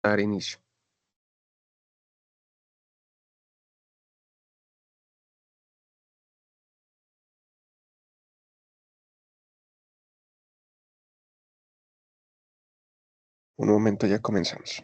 Dar inicio. Un momento, ya comenzamos.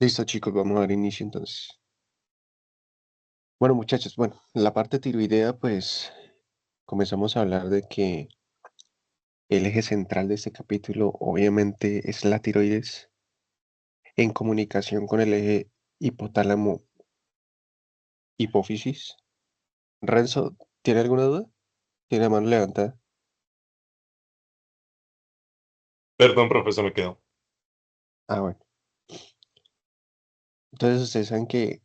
Listo, chicos, vamos a dar inicio entonces. Bueno, muchachos, la parte tiroidea, pues comenzamos a hablar de que el eje central de este capítulo obviamente es la tiroides en comunicación con el eje hipotálamo hipófisis. Renzo, ¿tiene alguna duda? ¿Tiene la mano levantada? Perdón, profesor, me quedo. Ah, bueno. Entonces ustedes saben que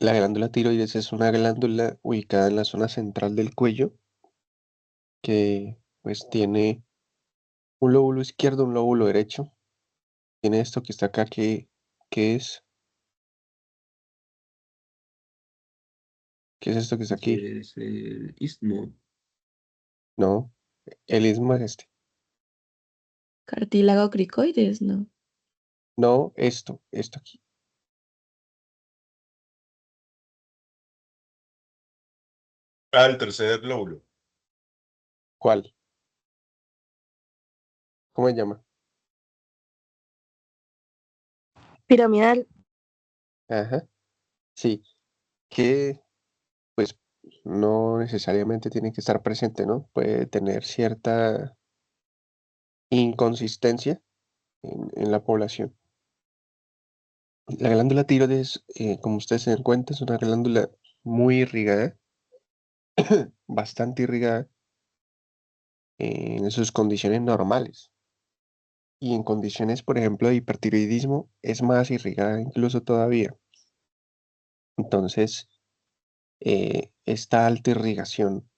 la glándula tiroides es una glándula ubicada en la zona central del cuello que pues tiene un lóbulo izquierdo, un lóbulo derecho. Tiene esto que está acá que es, ¿qué es esto que está aquí? Es el istmo. No, el istmo es este. Cartílago cricoides, ¿no? No, esto aquí. Ah, el tercer lóbulo. ¿Cuál? ¿Cómo se llama? Piramidal. Ajá. Sí, que pues no necesariamente tiene que estar presente, ¿no? Puede tener cierta inconsistencia en la población. La glándula tiroides, como ustedes se dan cuenta, es una glándula muy irrigada, bastante irrigada en sus condiciones normales. Y en condiciones, por ejemplo, de hipertiroidismo, es más irrigada incluso todavía. Entonces, esta alta irrigación,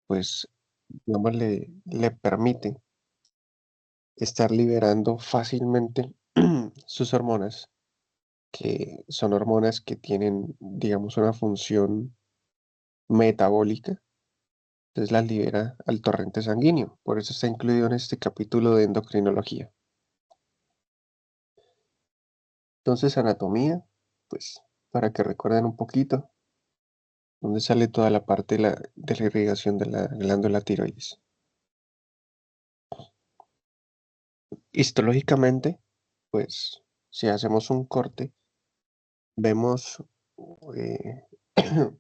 pues, digamos, le permite estar liberando fácilmente sus hormonas, que son hormonas que tienen, digamos, una función metabólica. Entonces las libera al torrente sanguíneo. Por eso está incluido en este capítulo de endocrinología. Entonces, anatomía, pues, para que recuerden un poquito, dónde sale toda la parte de la irrigación de la glándula tiroides. Histológicamente, pues, si hacemos un corte, vemos eh,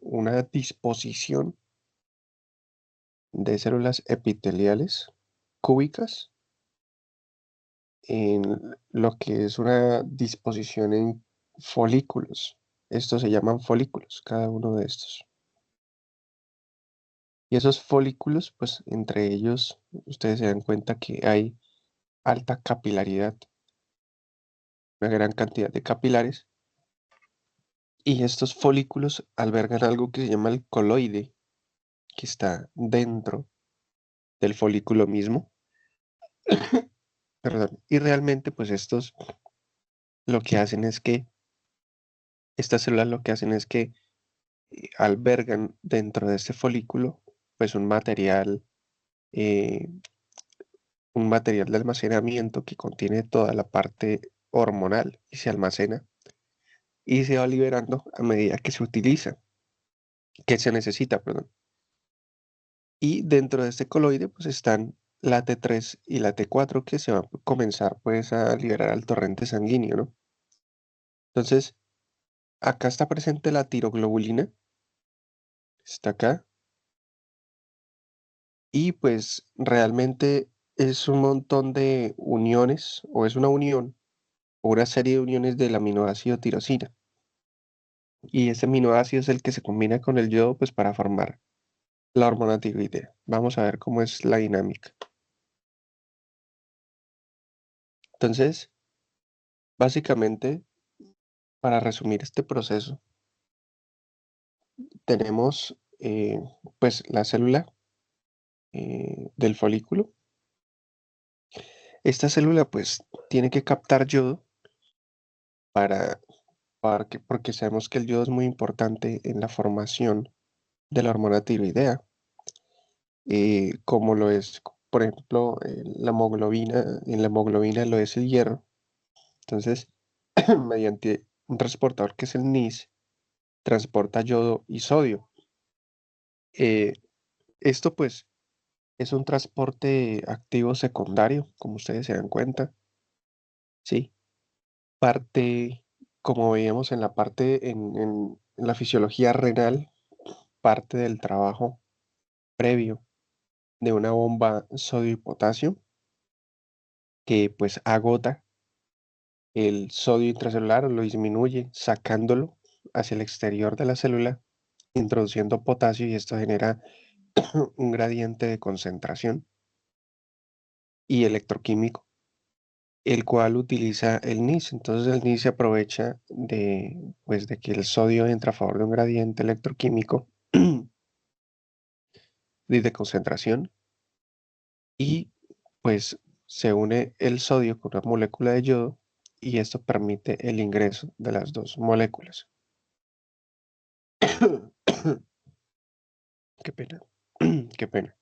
una disposición de células epiteliales cúbicas en lo que es una disposición en folículos. Estos se llaman folículos, cada uno de estos. Y esos folículos, pues entre ellos, ustedes se dan cuenta que hay alta capilaridad, una gran cantidad de capilares, y estos folículos albergan algo que se llama el coloide, que está dentro del folículo mismo, perdón, y realmente, pues estos lo que hacen es que, estas células lo que hacen es que albergan dentro de este folículo, pues eh, un material de almacenamiento que contiene toda la parte hormonal y se almacena y se va liberando a medida que se utiliza, que se necesita, perdón. Y dentro de este coloide pues están la T3 y la T4 que se van a comenzar pues a liberar al torrente sanguíneo, ¿no? Entonces, acá está presente la tiroglobulina, está acá, y pues realmente es un montón de uniones o es una unión o una serie de uniones del aminoácido tirosina. Y ese aminoácido es el que se combina con el yodo pues para formar la hormona tiroidea. Vamos a ver cómo es la dinámica. Entonces, básicamente, para resumir este proceso, tenemos pues la célula del folículo. Esta célula pues tiene que captar yodo para, porque sabemos que el yodo es muy importante en la formación de la hormona tiroidea, como lo es, por ejemplo, la hemoglobina, en la hemoglobina lo es el hierro. Entonces, mediante un transportador que es el NIS, transporta yodo y sodio. Eh, esto pues es un transporte activo secundario, como ustedes se dan cuenta, ¿sí? Parte, como veíamos en la parte, en la fisiología renal, parte del trabajo previo de una bomba sodio y potasio que pues agota el sodio intracelular o lo disminuye sacándolo hacia el exterior de la célula, introduciendo potasio y esto genera un gradiente de concentración y electroquímico, el cual utiliza el NIS. Entonces el NIS se aprovecha pues, de que el sodio entra a favor de un gradiente electroquímico de concentración y pues se une el sodio con una molécula de yodo y esto permite el ingreso de las dos moléculas. Qué pena, qué pena.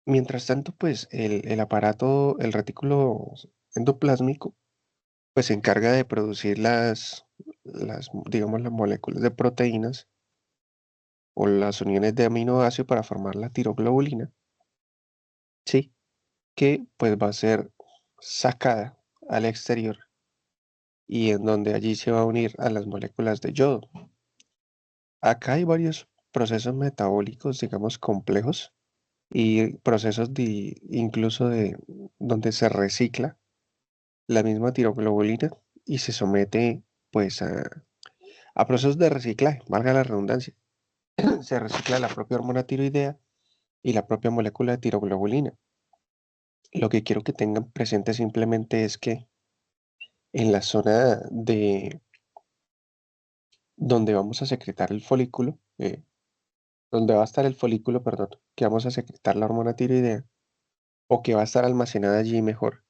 Mientras tanto, pues el aparato, el retículo endoplásmico, pues se encarga de producir digamos, las moléculas de proteínas o las uniones de aminoácido para formar la tiroglobulina, ¿sí? Que pues va a ser sacada al exterior y en donde allí se va a unir a las moléculas de yodo. Acá hay varios procesos metabólicos, digamos, complejos y procesos incluso de donde se recicla la misma tiroglobulina y se somete pues a procesos de reciclaje, valga la redundancia. Se recicla la propia hormona tiroidea y la propia molécula de tiroglobulina. Lo que quiero que tengan presente simplemente es que en la zona de donde vamos a secretar el folículo, donde va a estar el folículo, perdón, que vamos a secretar la hormona tiroidea, o que va a estar almacenada allí mejor,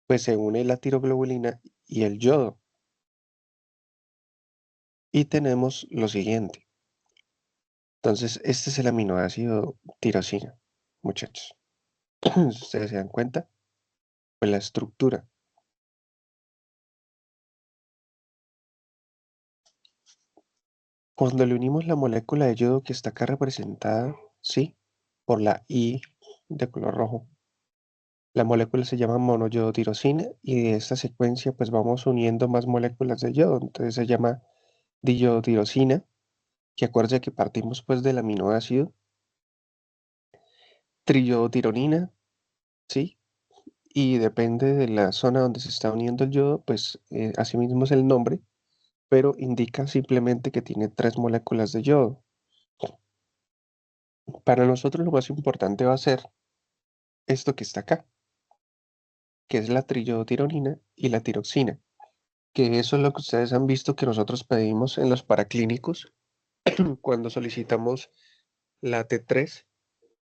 pues se une la tiroglobulina y el yodo. Y tenemos lo siguiente. Entonces, este es el aminoácido tirosina, muchachos. Si ustedes se dan cuenta, pues la estructura. Cuando le unimos la molécula de yodo que está acá representada, ¿sí? Por la I de color rojo. La molécula se llama monoyodotirosina y de esta secuencia pues vamos uniendo más moléculas de yodo. Entonces se llama diyodotirosina, que acuérdense que partimos pues del aminoácido triyodotironina, ¿sí? Y depende de la zona donde se está uniendo el yodo, pues así mismo es el nombre, pero indica simplemente que tiene tres moléculas de yodo. Para nosotros lo más importante va a ser esto que está acá, que es la triyodotironina y la tiroxina, que eso es lo que ustedes han visto que nosotros pedimos en los paraclínicos cuando solicitamos la T3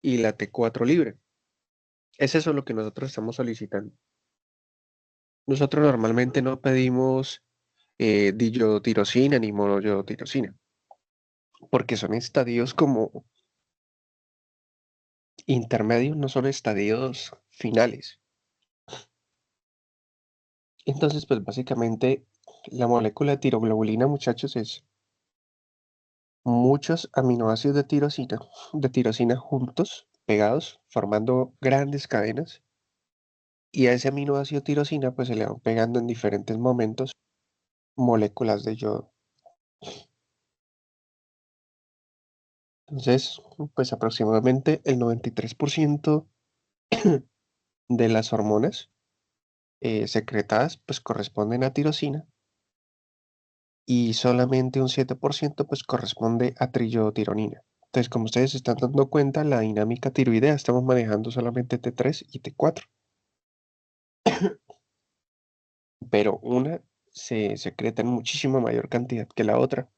y la T4 libre. Es eso lo que nosotros estamos solicitando. Nosotros normalmente no pedimos diyodotirosina ni monoyodotirosina, porque son estadios como intermedios, no son estadios finales. Entonces, pues básicamente la molécula de tiroglobulina, muchachos, es muchos aminoácidos de tirosina juntos, pegados, formando grandes cadenas. Y a ese aminoácido tirosina, pues se le van pegando en diferentes momentos moléculas de yodo. Entonces, pues aproximadamente el 93% de las hormonas secretadas, pues corresponden a tirosina y solamente un 7% pues corresponde a triyodotironina. Entonces, como ustedes se están dando cuenta, la dinámica tiroidea estamos manejando solamente T3 y T4, pero una se secreta en muchísima mayor cantidad que la otra.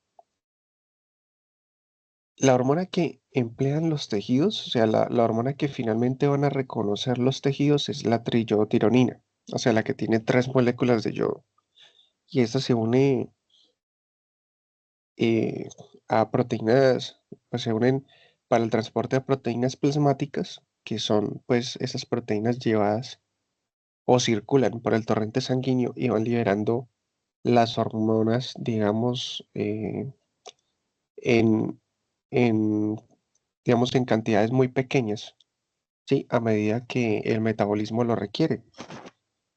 La hormona que emplean los tejidos, o sea, la hormona que finalmente van a reconocer los tejidos es la triyodotironina, o sea, la que tiene tres moléculas de yodo. Y esta se une eh, a proteínas, pues se unen para el transporte de proteínas plasmáticas, que son pues esas proteínas llevadas o circulan por el torrente sanguíneo y van liberando las hormonas, digamos, en, en, digamos, en cantidades muy pequeñas, ¿sí? A medida que el metabolismo lo requiere.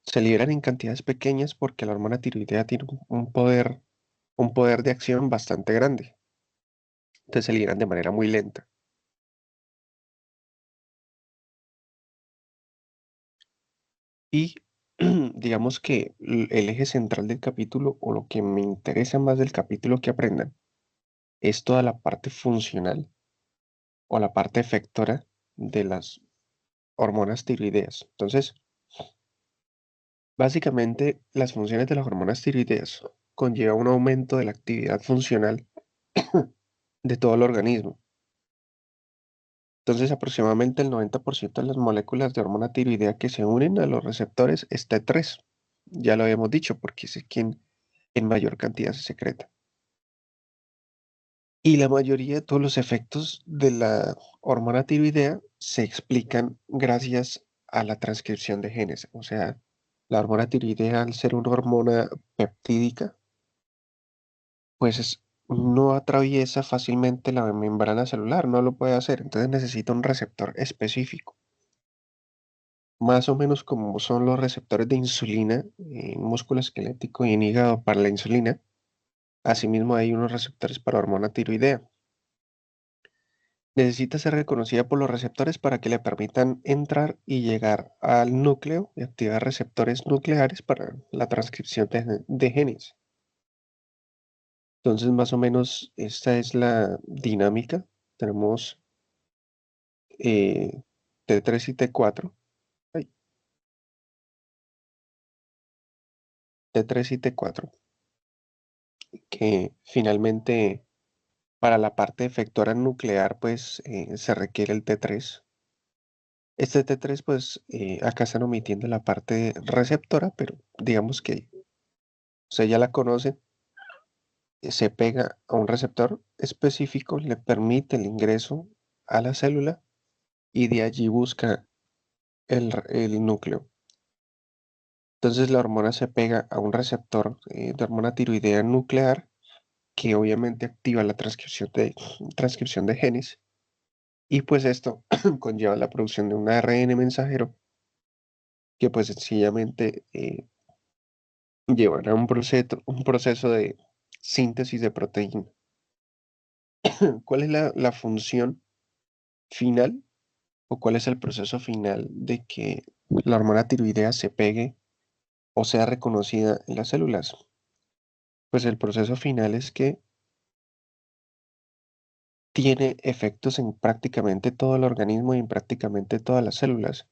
Se liberan en cantidades pequeñas porque la hormona tiroidea tiene un poder de acción bastante grande. Entonces se liberan de manera muy lenta. Y digamos que el eje central del capítulo, o lo que me interesa más del capítulo que aprendan, es toda la parte funcional o la parte efectora de las hormonas tiroideas. Entonces, básicamente, las funciones de las hormonas tiroideas conlleva un aumento de la actividad funcional de todo el organismo. Entonces, aproximadamente el 90% de las moléculas de hormona tiroidea que se unen a los receptores es T3. Ya lo habíamos dicho, porque es quien en mayor cantidad se secreta. Y la mayoría de todos los efectos de la hormona tiroidea se explican gracias a la transcripción de genes. O sea, la hormona tiroidea, al ser una hormona peptídica, pues no atraviesa fácilmente la membrana celular, no lo puede hacer. Entonces necesita un receptor específico. más o menos como son los receptores de insulina en músculo esquelético y en hígado para la insulina. Asimismo, hay unos receptores para hormona tiroidea. Necesita ser reconocida por los receptores para que le permitan entrar y llegar al núcleo y activar receptores nucleares para la transcripción de genes. Entonces, más o menos, esta es la dinámica. Tenemos T3 y T4. Ay, T3 y T4, que finalmente para la parte efectora nuclear, pues se requiere el T3. Este T3, pues acá están omitiendo la parte receptora, pero digamos que usted ya la conoce, se pega a un receptor específico, le permite el ingreso a la célula y de allí busca el núcleo. Entonces la hormona se pega a un receptor de hormona tiroidea nuclear que obviamente activa la transcripción de genes y pues esto conlleva la producción de un ARN mensajero que pues sencillamente llevará un proceso de síntesis de proteína. ¿Cuál es la función final o cuál es el proceso final de que la hormona tiroidea se pegue o sea reconocida en las células? Pues el proceso final es que tiene efectos en prácticamente todo el organismo y en prácticamente todas las células.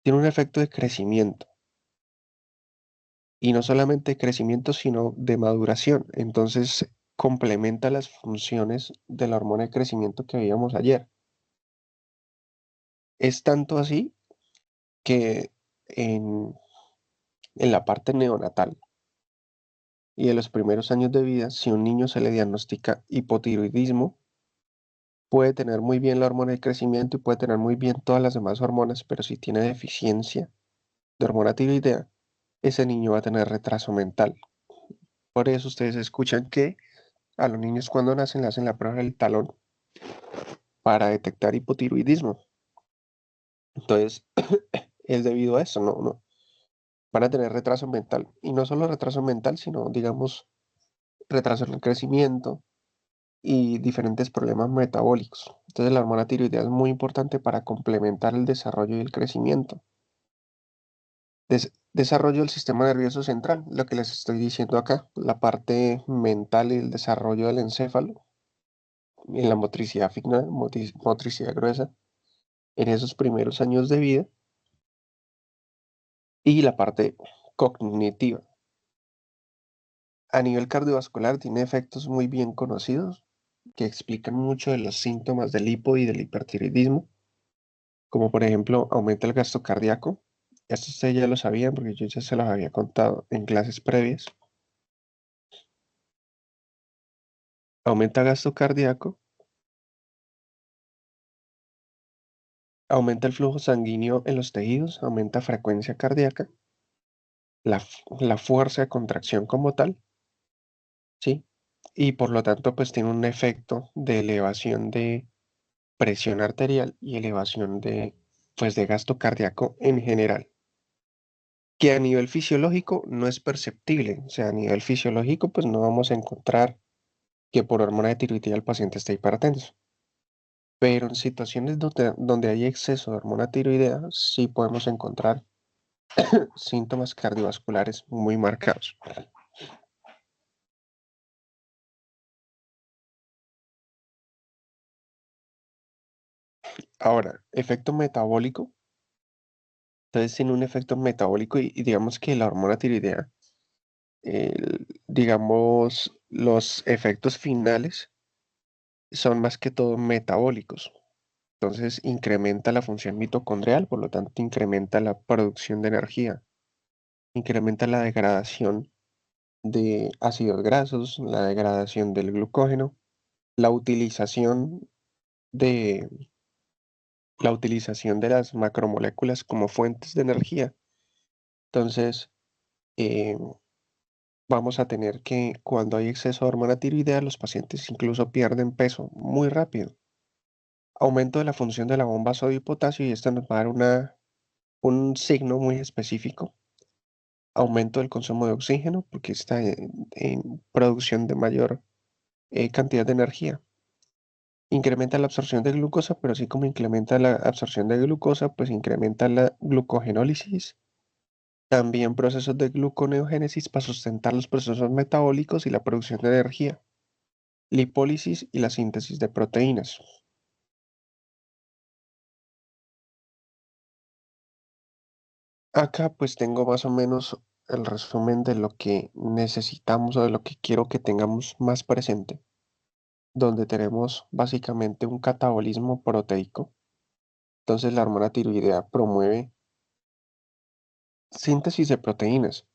Tiene un efecto de crecimiento y no solamente de crecimiento, sino de maduración. Entonces complementa las funciones de la hormona de crecimiento que veíamos ayer. Es tanto así que en, en la parte neonatal y en los primeros años de vida, si un niño se le diagnostica hipotiroidismo, puede tener muy bien la hormona de crecimiento y puede tener muy bien todas las demás hormonas, pero si tiene deficiencia de hormona tiroidea, ese niño va a tener retraso mental. Por eso ustedes escuchan que a los niños cuando nacen le hacen la prueba del talón para detectar hipotiroidismo. Entonces, es debido a eso, no, van a tener retraso mental. Y no solo retraso mental, sino, digamos, retraso en el crecimiento y diferentes problemas metabólicos. Entonces, la hormona tiroidea es muy importante para complementar el desarrollo y el crecimiento. Desarrollo del sistema nervioso central, lo que les estoy diciendo acá, la parte mental y el desarrollo del encéfalo, en la motricidad fina, motricidad gruesa, en esos primeros años de vida, y la parte cognitiva. A nivel cardiovascular tiene efectos muy bien conocidos que explican mucho de los síntomas del hipo y del hipertiroidismo, como por ejemplo aumenta el gasto cardíaco. Esto ustedes ya lo sabían porque yo ya se los había contado en clases previas. Aumenta gasto cardíaco, aumenta el flujo sanguíneo en los tejidos, aumenta frecuencia cardíaca, la fuerza de contracción como tal, ¿sí? Y por lo tanto, pues tiene un efecto de elevación de presión arterial y elevación pues, de gasto cardíaco en general, que a nivel fisiológico no es perceptible. O sea, a nivel fisiológico, pues no vamos a encontrar que por hormona de tiroides el paciente esté hipertenso. Pero en situaciones donde hay exceso de hormona tiroidea, sí podemos encontrar síntomas cardiovasculares muy marcados. Ahora, efecto metabólico. Entonces tiene un efecto metabólico y digamos que la hormona tiroidea, digamos, los efectos finales son más que todo metabólicos. Entonces incrementa la función mitocondrial, por lo tanto incrementa la producción de energía, incrementa la degradación de ácidos grasos, la degradación del glucógeno, la utilización de, la utilización de las macromoléculas como fuentes de energía. Entonces, eh, vamos a tener que cuando hay exceso de hormona tiroidea, los pacientes incluso pierden peso muy rápido. Aumento de la función de la bomba sodio y potasio y esto nos va a dar un signo muy específico, aumento del consumo de oxígeno porque está en producción de mayor cantidad de energía. Incrementa la absorción de glucosa, pero así como incrementa la absorción de glucosa, pues incrementa la glucogenólisis, también procesos de gluconeogénesis para sustentar los procesos metabólicos y la producción de energía, lipólisis y la síntesis de proteínas. Acá pues tengo más o menos el resumen de lo que necesitamos o de lo que quiero que tengamos más presente, donde tenemos básicamente un catabolismo proteico. Entonces la hormona tiroidea promueve síntesis de proteínas,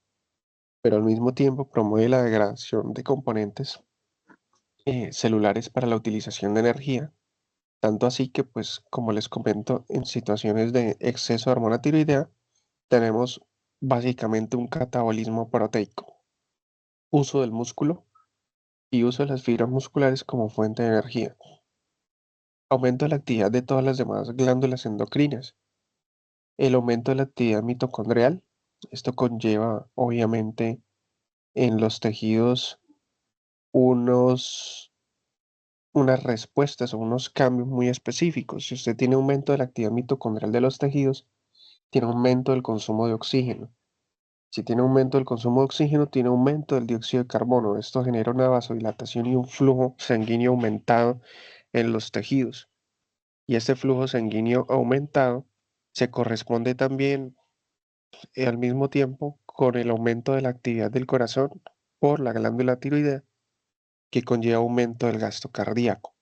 pero al mismo tiempo promueve la degradación de componentes celulares para la utilización de energía, tanto así que, pues, como les comento, en situaciones de exceso de hormona tiroidea, tenemos básicamente un catabolismo proteico, uso del músculo y uso de las fibras musculares como fuente de energía, aumento de la actividad de todas las demás glándulas endocrinas, el aumento de la actividad mitocondrial, esto conlleva, obviamente, en los tejidos unos unas respuestas o unos cambios muy específicos. Si usted tiene aumento de la actividad mitocondrial de los tejidos, tiene aumento del consumo de oxígeno. Si tiene aumento del consumo de oxígeno, tiene aumento del dióxido de carbono. Esto genera una vasodilatación y un flujo sanguíneo aumentado en los tejidos. Y este flujo sanguíneo aumentado se corresponde también al mismo tiempo con el aumento de la actividad del corazón por la glándula tiroidea, que conlleva aumento del gasto cardíaco.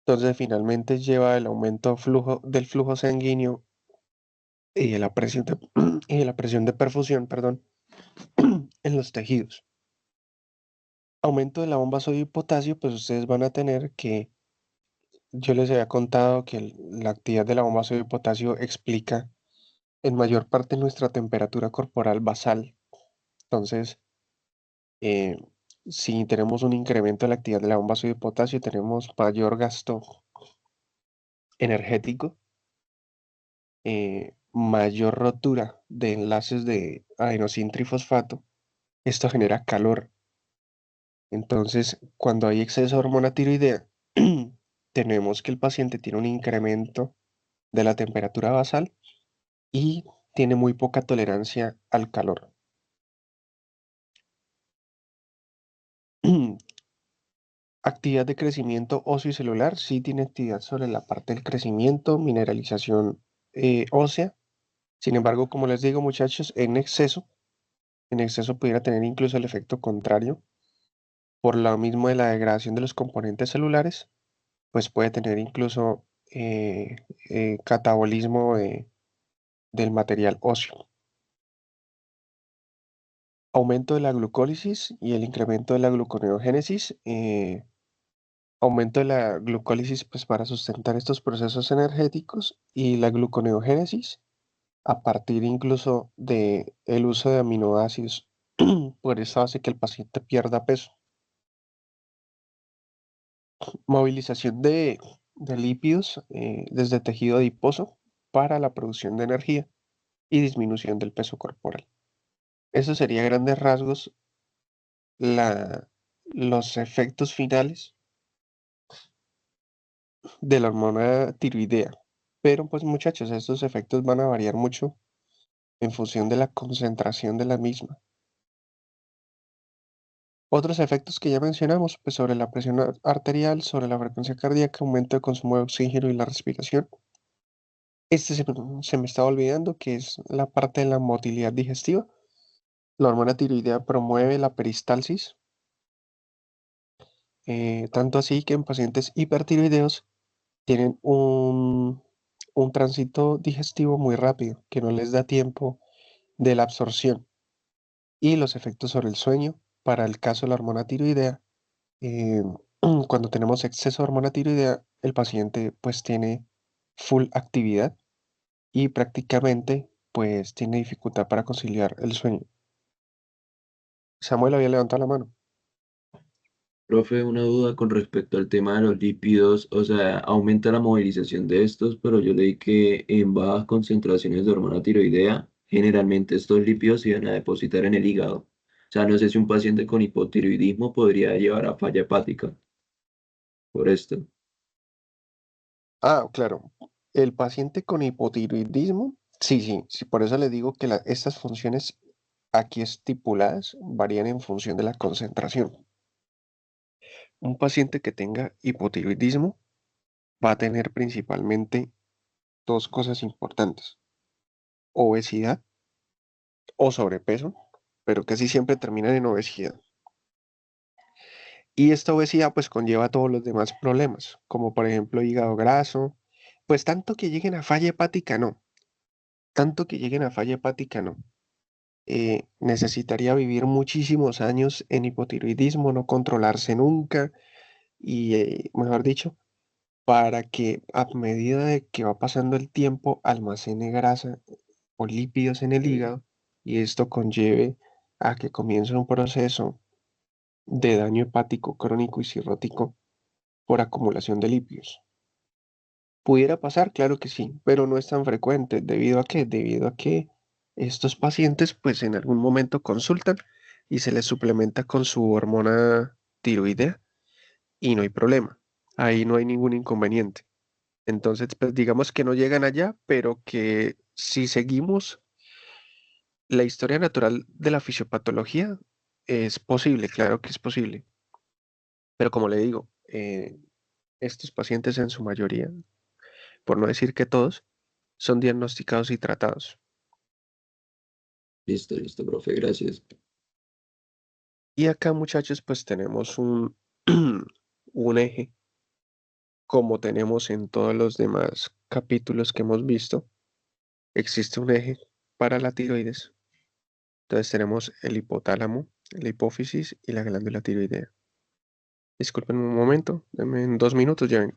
Entonces, finalmente lleva el aumento del flujo sanguíneo y de la presión de, y de la presión de perfusión, perdón, en los tejidos. Aumento de la bomba sodio y potasio, pues ustedes van a tener que, yo les había contado que la actividad de la bomba sodio y potasio explica en mayor parte nuestra temperatura corporal basal. Entonces, eh, si tenemos un incremento de la actividad de la bomba sodio y potasio, tenemos mayor gasto energético, mayor rotura de enlaces de adenosín trifosfato. Esto genera calor. Entonces, cuando hay exceso de hormona tiroidea, tenemos que el paciente tiene un incremento de la temperatura basal y tiene muy poca tolerancia al calor. Actividad de crecimiento óseo y celular, sí tiene actividad sobre la parte del crecimiento, mineralización ósea. Sin embargo, como les digo, muchachos, en exceso pudiera tener incluso el efecto contrario. Por lo mismo de la degradación de los componentes celulares, pues puede tener incluso catabolismo del material óseo. Aumento de la glucólisis y el incremento de la gluconeogénesis. Aumento de la glucólisis pues para sustentar estos procesos energéticos y la gluconeogénesis a partir incluso de el uso de aminoácidos. Por eso hace que el paciente pierda peso. Movilización de lípidos desde tejido adiposo para la producción de energía y disminución del peso corporal. Eso sería a grandes rasgos los efectos finales de la hormona tiroidea. Pero pues muchachos, estos efectos van a variar mucho en función de la concentración de la misma. Otros efectos que ya mencionamos, pues sobre la presión arterial, sobre la frecuencia cardíaca, aumento de consumo de oxígeno y la respiración. Se me estaba olvidando que es la parte de la motilidad digestiva. La hormona tiroidea promueve la peristalsis, tanto así que en pacientes hipertiroideos tienen un tránsito digestivo muy rápido, que no les da tiempo de la absorción. Y los efectos sobre el sueño, para el caso de la hormona tiroidea, eh, cuando tenemos exceso de hormona tiroidea, el paciente pues tiene full actividad y prácticamente pues tiene dificultad para conciliar el sueño. Samuel había levantado la mano. Profe, una duda con respecto al tema de los lípidos, o sea, aumenta la movilización de estos, pero yo leí que en bajas concentraciones de hormona tiroidea, generalmente estos lípidos se iban a depositar en el hígado. O sea, no sé si un paciente con hipotiroidismo podría llevar a falla hepática por esto. Ah, claro. El paciente con hipotiroidismo, sí, sí, sí, por eso le digo que estas funciones aquí estipuladas varían en función de la concentración. Un paciente que tenga hipotiroidismo va a tener principalmente dos cosas importantes: obesidad o sobrepeso, pero casi siempre terminan en obesidad. Y esta obesidad pues conlleva todos los demás problemas, como por ejemplo hígado graso, pues tanto que lleguen a falla hepática no, tanto que lleguen a falla hepática no. Necesitaría vivir muchísimos años en hipotiroidismo, no controlarse nunca y, mejor dicho, para que a medida de que va pasando el tiempo almacene grasa o lípidos en el hígado y esto conlleve a que comience un proceso de daño hepático crónico y cirrótico por acumulación de lípidos. ¿Pudiera pasar? Claro que sí, pero no es tan frecuente. ¿Debido a qué? Debido a que estos pacientes pues en algún momento consultan y se les suplementa con su hormona tiroidea y no hay problema. Ahí no hay ningún inconveniente. Entonces, pues digamos que no llegan allá, pero que si seguimos la historia natural de la fisiopatología, es posible, claro que es posible. Pero como le digo, estos pacientes en su mayoría, por no decir que todos, son diagnosticados y tratados. Listo, listo, profe, gracias. Y acá, muchachos, pues tenemos un eje, como tenemos en todos los demás capítulos que hemos visto, existe un eje para la tiroides. Entonces tenemos el hipotálamo, la hipófisis y la glándula tiroidea. Disculpen un momento, denme en 2 minutos ya vengo.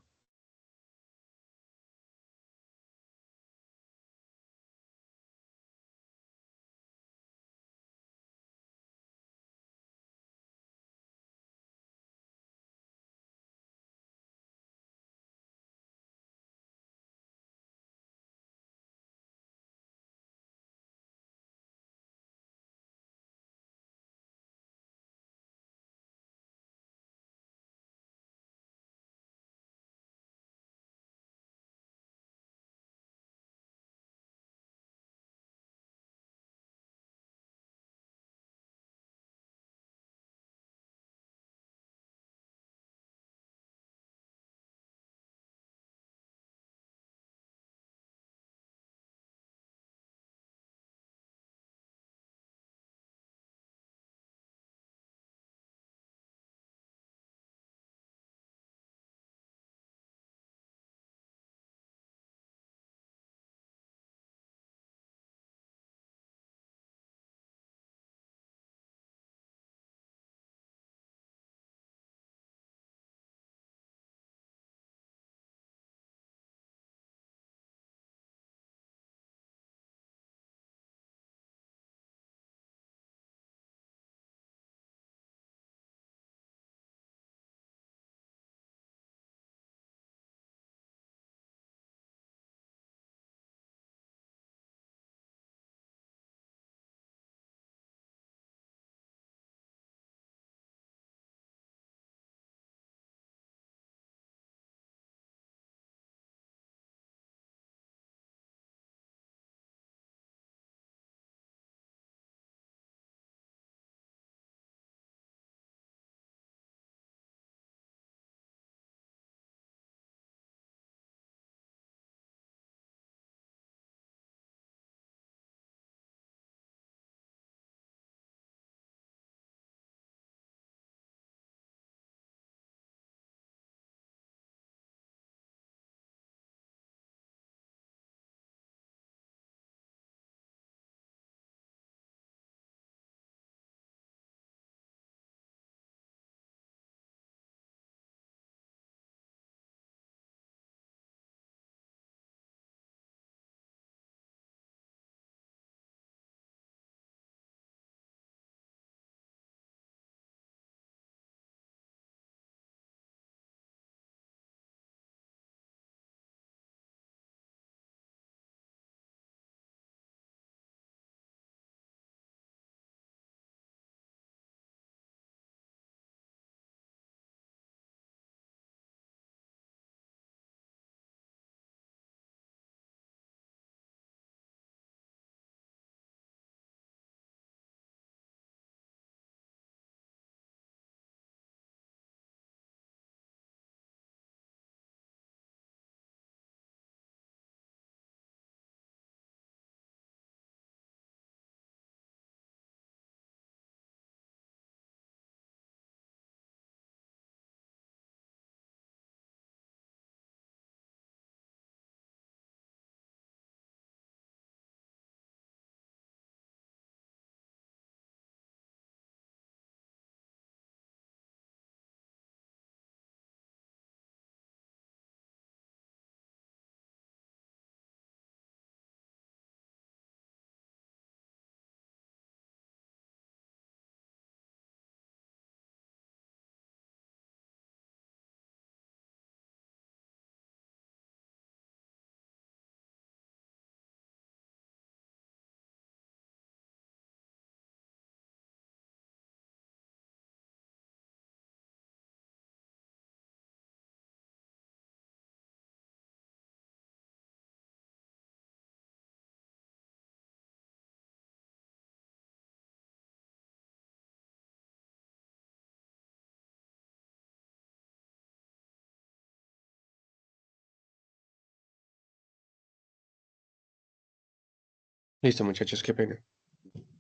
Listo, muchachos, qué pena.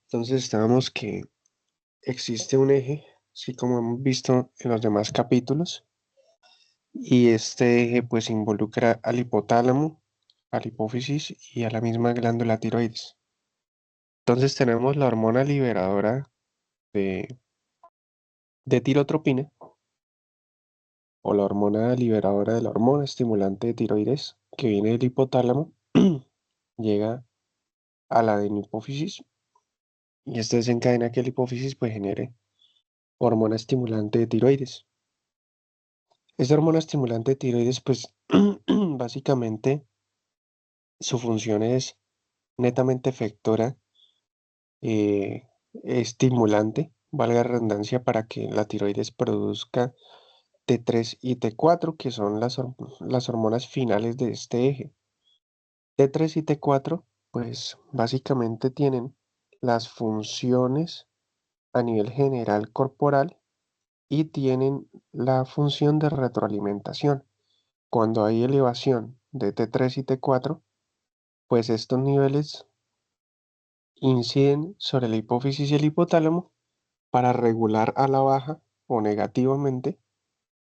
Entonces estábamos que existe un eje, así como hemos visto en los demás capítulos, y este eje pues involucra al hipotálamo, a la hipófisis y a la misma glándula tiroides. Entonces tenemos la hormona liberadora de, de tirotropina, o la hormona liberadora de la hormona estimulante de tiroides, que viene del hipotálamo, llega a la hipófisis, y esto desencadena que la hipófisis pues genere hormona estimulante de tiroides. Esta hormona estimulante de tiroides, pues básicamente su función es netamente efectora, estimulante, valga la redundancia, para que la tiroides produzca T3 y T4, que son las hormonas finales de este eje. T3 y T4, pues básicamente tienen las funciones a nivel general corporal y tienen la función de retroalimentación. Cuando hay elevación de T3 y T4, pues estos niveles inciden sobre la hipófisis y el hipotálamo para regular a la baja o negativamente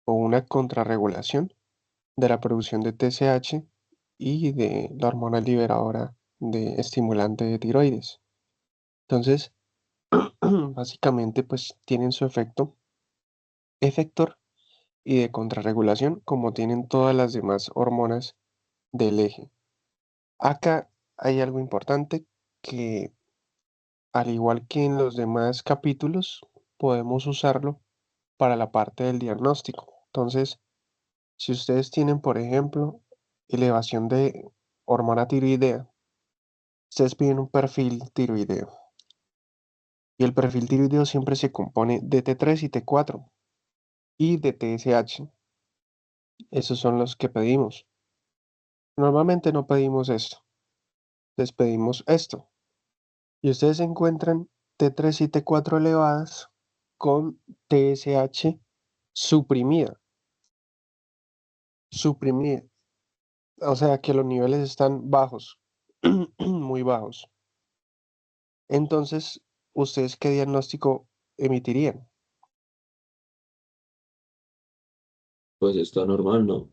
o una contrarregulación de la producción de TSH y de la hormona liberadora de estimulante de tiroides. Entonces, básicamente pues tienen su efecto efector y de contrarregulación como tienen todas las demás hormonas del eje. Acá hay algo importante que, al igual que en los demás capítulos, podemos usarlo para la parte del diagnóstico. Entonces, si ustedes tienen, por ejemplo, elevación de hormona tiroidea, ustedes piden un perfil tiroideo. Y el perfil tiroideo siempre se compone de T3 y T4 y de TSH. Esos son los que pedimos. Normalmente no pedimos esto, les pedimos esto. Y ustedes encuentran T3 y T4 elevadas con TSH suprimida, suprimida. O sea que los niveles están bajos, muy bajos. Entonces, ¿ustedes qué diagnóstico emitirían? Pues está normal, ¿no?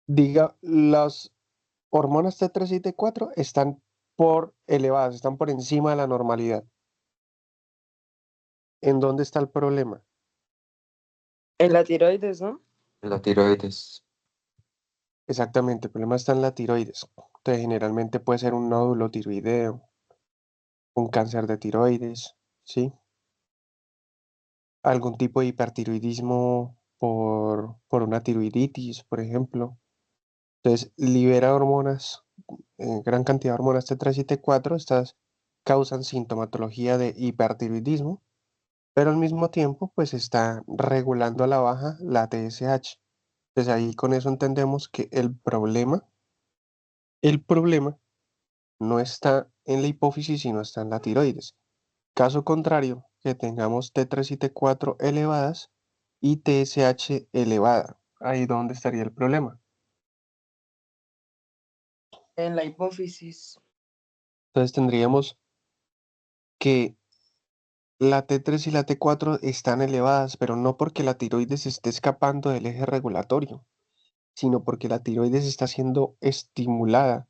Diga, las hormonas T3 y T4 están por elevadas, están por encima de la normalidad. ¿En dónde está el problema? En la tiroides, ¿no? La tiroides. Exactamente, el problema está en la tiroides. Entonces, generalmente puede ser un nódulo tiroideo, un cáncer de tiroides, ¿sí? Algún tipo de hipertiroidismo por una tiroiditis, por ejemplo. Entonces, libera hormonas, gran cantidad de hormonas T3 y T4. Estas causan sintomatología de hipertiroidismo, pero al mismo tiempo, pues está regulando a la baja la TSH. Entonces, ahí con eso entendemos que el problema no está en la hipófisis, sino está en la tiroides. Caso contrario, que tengamos T3 y T4 elevadas y TSH elevada. Ahí donde estaría el problema. En la hipófisis. Entonces tendríamos que la T3 y la T4 están elevadas, pero no porque la tiroides esté escapando del eje regulatorio, sino porque la tiroides está siendo estimulada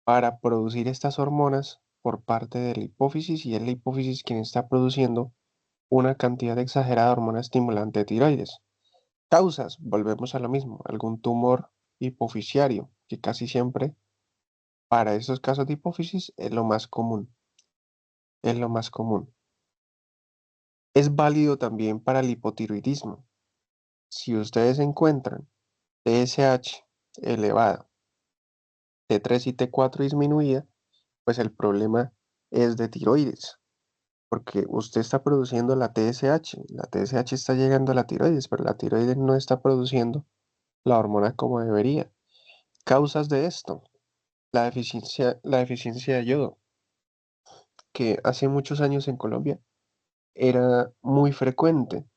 para producir estas hormonas por parte de la hipófisis, y es la hipófisis quien está produciendo una cantidad exagerada de hormona estimulante de tiroides. Causas, volvemos a lo mismo, algún tumor hipofisiario, que casi siempre para esos casos de hipófisis es lo más común, es lo más común. Es válido también para el hipotiroidismo. Si ustedes encuentran TSH elevada, T3 y T4 disminuida, pues el problema es de tiroides, porque usted está produciendo la TSH está llegando a la tiroides, pero la tiroides no está produciendo la hormona como debería. Causas de esto: la deficiencia de yodo, que hace muchos años en Colombia era muy frecuente.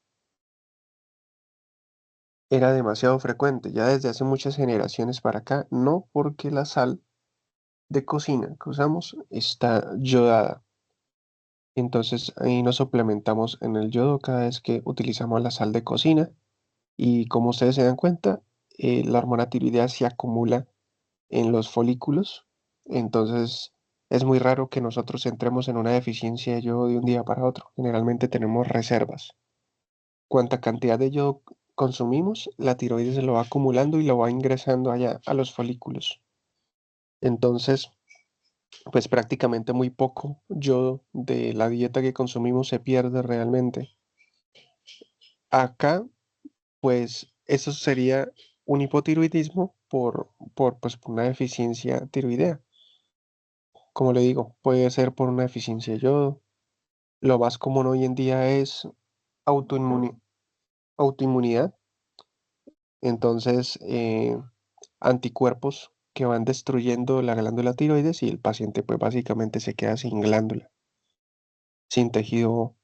era demasiado frecuente, ya desde hace muchas generaciones para acá, no porque la sal de cocina que usamos está yodada. Entonces ahí nos suplementamos en el yodo cada vez que utilizamos la sal de cocina y como ustedes se dan cuenta, la hormona tiroidea se acumula en los folículos. Entonces es muy raro que nosotros entremos en una deficiencia de yodo de un día para otro. Generalmente tenemos reservas. Cuánta cantidad de yodo consumimos, la tiroides se lo va acumulando y lo va ingresando allá a los folículos. Entonces, pues prácticamente muy poco yodo de la dieta que consumimos se pierde realmente. Acá, pues eso sería un hipotiroidismo por una deficiencia tiroidea. Como le digo, puede ser por una deficiencia de yodo. Lo más común hoy en día es autoinmuni- autoinmunidad. Entonces, anticuerpos que van destruyendo la glándula tiroides y el paciente pues básicamente se queda sin glándula, sin tejido,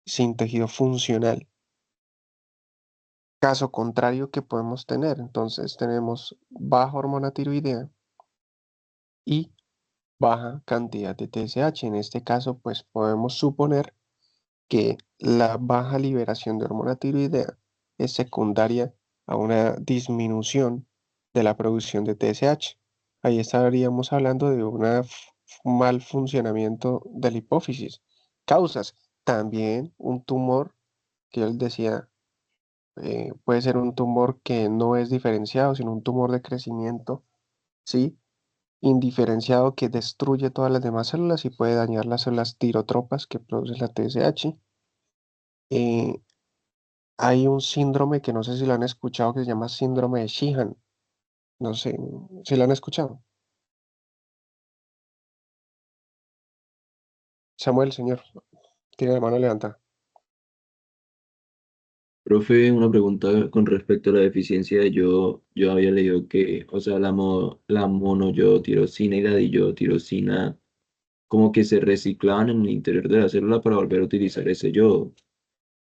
sin tejido funcional. Caso contrario que podemos tener, entonces tenemos baja hormona tiroidea y baja cantidad de TSH. En este caso, pues podemos suponer que la baja liberación de hormona tiroidea es secundaria a una disminución de la producción de TSH. Ahí estaríamos hablando de un mal funcionamiento de la hipófisis. Causas, también un tumor, que él decía, puede ser un tumor que no es diferenciado, sino un tumor de crecimiento, ¿sí? Indiferenciado que destruye todas las demás células y puede dañar las células tirotropas que producen la TSH. Eh, Hay un síndrome que no sé si lo han escuchado que se llama síndrome de Sheehan. No sé si lo han escuchado. Samuel, señor, tiene la mano levantada. Profe, una pregunta con respecto a la deficiencia de yodo. Yo había leído que, o sea, la monoyodotirosina y la diyodotirosina como que se reciclaban en el interior de la célula para volver a utilizar ese yodo.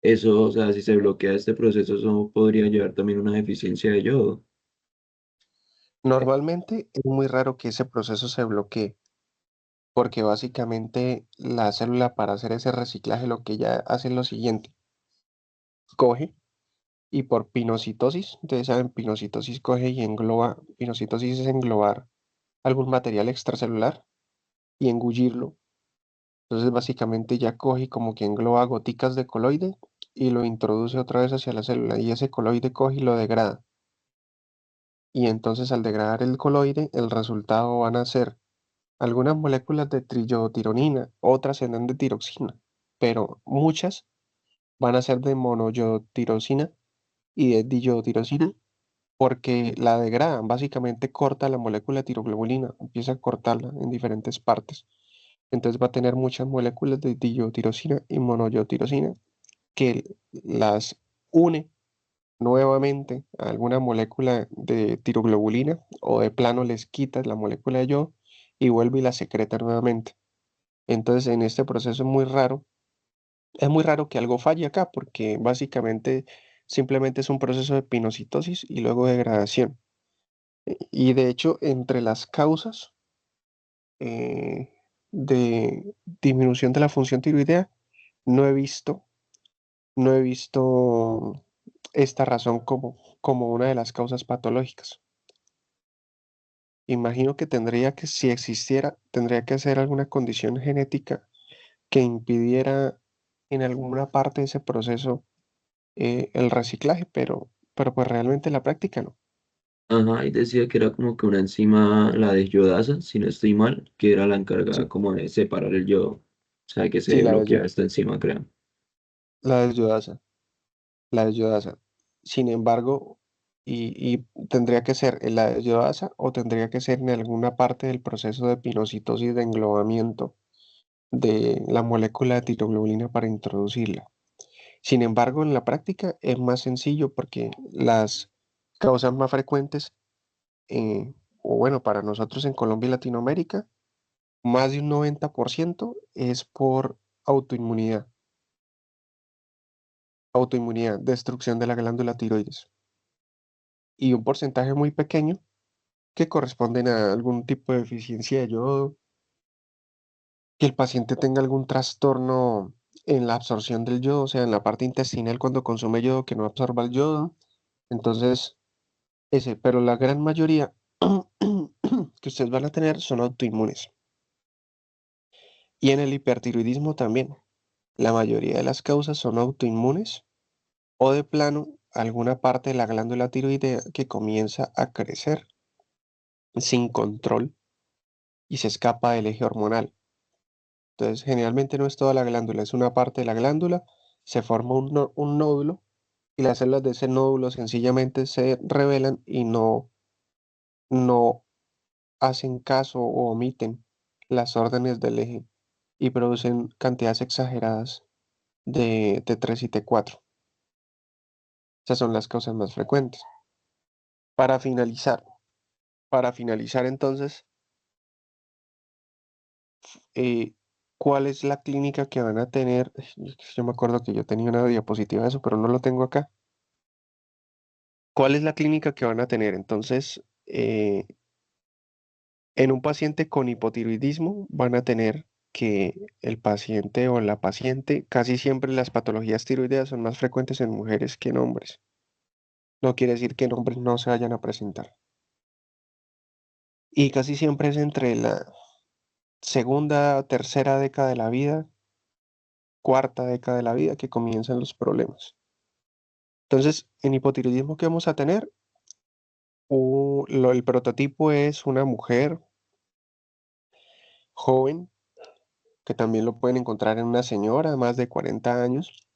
Eso, o sea, si se bloquea este proceso, eso podría llevar también a una deficiencia de yodo. Normalmente es muy raro que ese proceso se bloquee, porque básicamente la célula para hacer ese reciclaje lo que ella hace es lo siguiente. Coge y por pinocitosis, ustedes saben, pinocitosis coge y engloba, pinocitosis es englobar algún material extracelular y engullirlo. Entonces básicamente ya coge y como que engloba goticas de coloide y lo introduce otra vez hacia la célula y ese coloide coge y lo degrada. Y entonces al degradar el coloide, el resultado van a ser algunas moléculas de triyodotironina, otras serán de tiroxina, pero muchas van a ser de monoyodotirosina y de diyodotirosina porque la degradan, básicamente corta la molécula de tiroglobulina, empieza a cortarla en diferentes partes. Entonces va a tener muchas moléculas de diyotirosina y monoyotirosina que las une nuevamente a alguna molécula de tiroglobulina o de plano les quitas la molécula de yodo y vuelve y la secreta nuevamente. Entonces en este proceso es muy raro que algo falle acá porque básicamente simplemente es un proceso de pinocitosis y luego degradación. Y de hecho entre las causas eh, de disminución de la función tiroidea no he visto no he visto esta razón como una de las causas patológicas. Imagino que si existiera, tendría que ser alguna condición genética que impidiera en alguna parte de ese proceso el reciclaje, pero pues realmente en la práctica no. Ajá, y decía que era como que una enzima, la desyodasa, si no estoy mal, que era la encargada Sí, como de separar el yodo. O sea, que sí, se bloquea esta enzima, creo. la desyodasa, la desyodasa. Sin embargo, y tendría que ser en la desyodasa o tendría que ser en alguna parte del proceso de pinocitosis de englobamiento de la molécula de tiroglobulina para introducirla. Sin embargo, en la práctica es más sencillo porque las causas más frecuentes, o bueno, para nosotros en Colombia y Latinoamérica, más de un 90% es por autoinmunidad, autoinmunidad, destrucción de la glándula tiroides. y un porcentaje muy pequeño que corresponden a algún tipo de deficiencia de yodo, que el paciente tenga algún trastorno en la absorción del yodo, o sea, en la parte intestinal cuando consume yodo que no absorba el yodo. Entonces, ese, pero la gran mayoría que ustedes van a tener son autoinmunes. Y en el hipertiroidismo también. La mayoría de las causas son autoinmunes o de plano alguna parte de la glándula tiroidea que comienza a crecer sin control y se escapa del eje hormonal. Entonces, generalmente no es toda la glándula, es una parte de la glándula, se forma un nódulo y las células de ese nódulo sencillamente se rebelan y no hacen caso o omiten las órdenes del eje y producen cantidades exageradas de T3 y T4. Esas son las causas más frecuentes. Para finalizar, para finalizar entonces, eh, ¿cuál es la clínica que van a tener? Yo me acuerdo que yo tenía una diapositiva de eso, pero no lo tengo acá. ¿Cuál es la clínica que van a tener? Entonces, en un paciente con hipotiroidismo van a tener que el paciente o la paciente, casi siempre las patologías tiroideas son más frecuentes en mujeres que en hombres. No quiere decir que en hombres no se vayan a presentar. Y casi siempre es entre la segunda, tercera década de la vida, cuarta década de la vida que comienzan los problemas. Entonces, en hipotiroidismo, ¿qué vamos a tener? El prototipo es una mujer joven, que también lo pueden encontrar en una señora más de 40 años,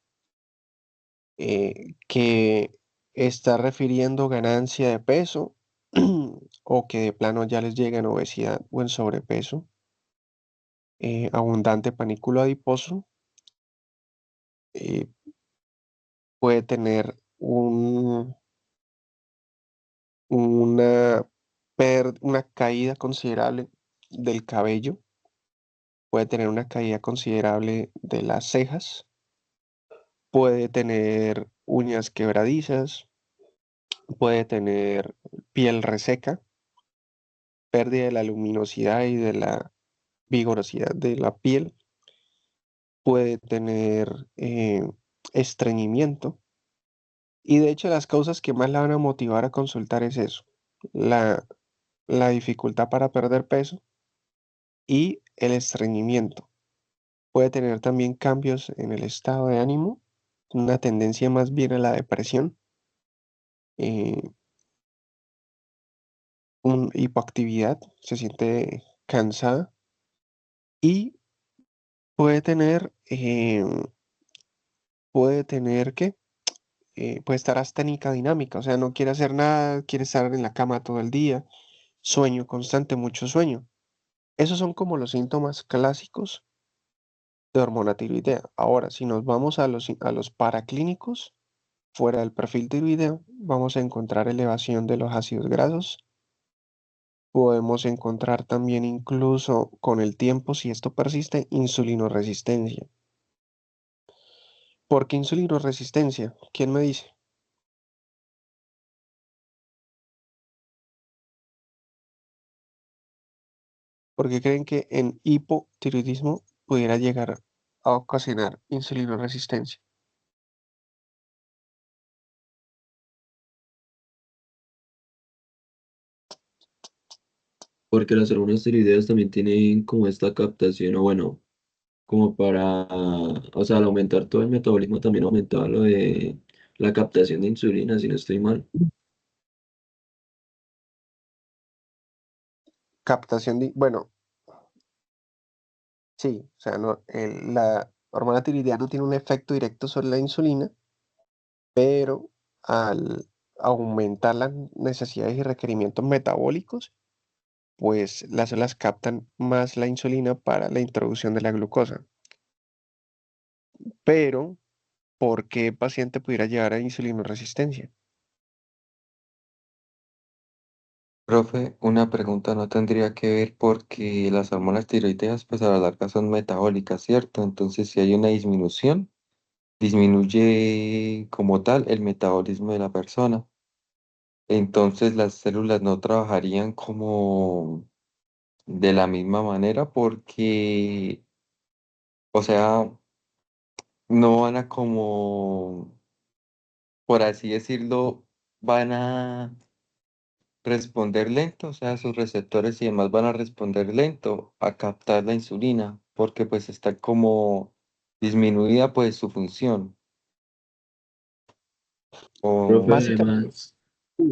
que está refiriendo ganancia de peso o que de plano ya les llega en obesidad o en sobrepeso, abundante panículo adiposo, eh, puede tener una, una caída considerable del cabello, puede tener una caída considerable de las cejas, puede tener uñas quebradizas, puede tener piel reseca, pérdida de la luminosidad y de la vigorosidad de la piel, puede tener estreñimiento. Y de hecho las causas que más la van a motivar a consultar es eso, la, la dificultad para perder peso y el estreñimiento. Puede tener también cambios en el estado de ánimo, una tendencia más bien a la depresión, eh, hipoactividad, se siente cansada y puede tener, ¿qué? Puede estar asténica dinámica, o sea, no quiere hacer nada, quiere estar en la cama todo el día, sueño constante, mucho sueño. Esos son como los síntomas clásicos de hormona tiroidea. Ahora, si nos vamos a los paraclínicos, fuera del perfil tiroideo, vamos a encontrar elevación de los ácidos grasos. Podemos encontrar también incluso con el tiempo, si esto persiste, insulinoresistencia. ¿Por qué insulinoresistencia? ¿Quién me dice? Porque creen que en hipotiroidismo pudiera llegar a ocasionar insulinoresistencia. Porque las hormonas tiroideas también tienen como esta captación, o bueno, como para, o sea, al aumentar todo el metabolismo también aumentaba lo de la captación de insulina, si no estoy mal. Captación de, bueno, sí, o sea, no, la hormona tiroidea no tiene un efecto directo sobre la insulina, pero al aumentar las necesidades y requerimientos metabólicos, pues las células captan más la insulina para la introducción de la glucosa. Pero, ¿por qué el paciente pudiera llegar a insulinoresistencia? Profe, una pregunta no tendría que ver porque las hormonas tiroideas pues a la larga son metabólicas, ¿cierto? Entonces si hay una disminución, disminuye como tal el metabolismo de la persona. entonces las células no trabajarían como de la misma manera porque, o sea, no van a como, por así decirlo, van a responder lento, o sea, sus receptores y demás van a responder lento a captar la insulina, porque pues está como disminuida pues su función. Profe, O Básicamente,